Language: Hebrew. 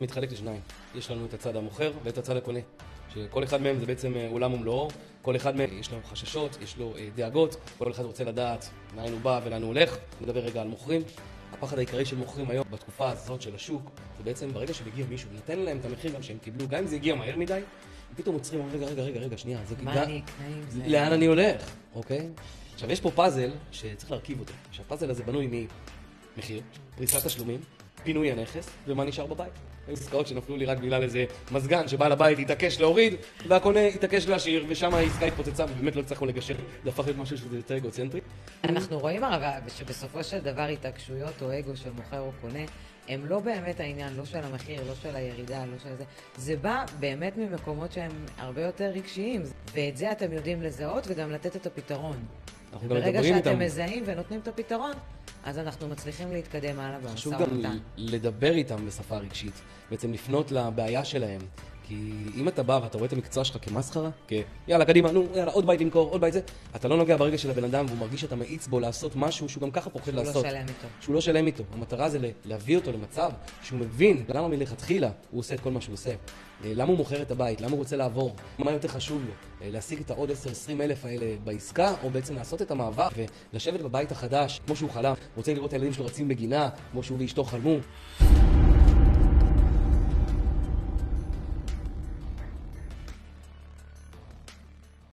מתחלק לשניים. יש לנו את הצד המוכר ואת הצד הקונה. שכל אחד מהם זה בעצם עולם ומלואו. כל אחד מהם יש לו חששות, יש לו דאגות. כל אחד רוצה לדעת מאין הוא בא ולאן הוא הולך. נדבר רגע על מוכרים. הפחד העיקרי של מוכרים היום בתקופה הזאת של השוק, זה בעצם ברגע שמגיע מישהו ונתן להם את המחיר גם שהם קיבלו, גם אם זה הגיע מהר מדי, פתאום עוצרים, רגע, שנייה, מה אני אקנה עם זה? לאן אני הולך, אוקיי? עכשיו יש פה פאזל שצריך להרכיב אותו. שהפאזל הזה בנוי ממחיר, פריסת תשלומים, פינוי הנכס, ומה נשאר בבית. היו עסקאות שנפלו לי רק בגלל איזה מזגן שבעל הבית התעקש להוריד, והקונה התעקש להשאיר, ושם העסקה התפוצצה, ובאמת לא הצלחנו לגשר. זה הפך להיות משהו שזה יותר אגוצנטרי. אנחנו רואים הרי שבסופו של דבר התעקשויות או אגו של מוכר או קונה, הם לא באמת העניין, לא של המחיר, לא של הירידה, לא של זה. זה בא באמת ממקומות שהם הרבה יותר רגשיים, ואת זה אתם יודעים לזהות וגם לתת את הפתרון. ברגע שאתם מזהים ונותנים את הפתרון, אז אנחנו מצליחים להתקדם הלאה במשא חשוב ומתן. גם לדבר איתם בשפה רגשית, בעצם לפנות לבעיה שלהם. כי אם אתה בא ואתה רואה את המקצוע שלך כמסחרה, יאללה, קדימה, יאללה, עוד בית למכור, עוד בית זה, אתה לא נוגע ברגע של הבן אדם והוא מרגיש שאתה מאיץ בו לעשות משהו שהוא גם ככה פוחד לעשות. שהוא לא שלם איתו. המטרה זה להביא אותו למצב שהוא מבין למה מלכתחילה הוא עושה את כל מה שהוא עושה. למה הוא מוכר את הבית, למה הוא רוצה לעבור, מה יותר חשוב לו, להשיג את העוד 10-20 אלף האלה בעסקה, או בעצם לעשות את המעבר ולשבת בבית החדש כמו שהוא חלם, רוצה לראות את הילדים שלו רצים בגינה כמו שהוא ואשתו חלמו.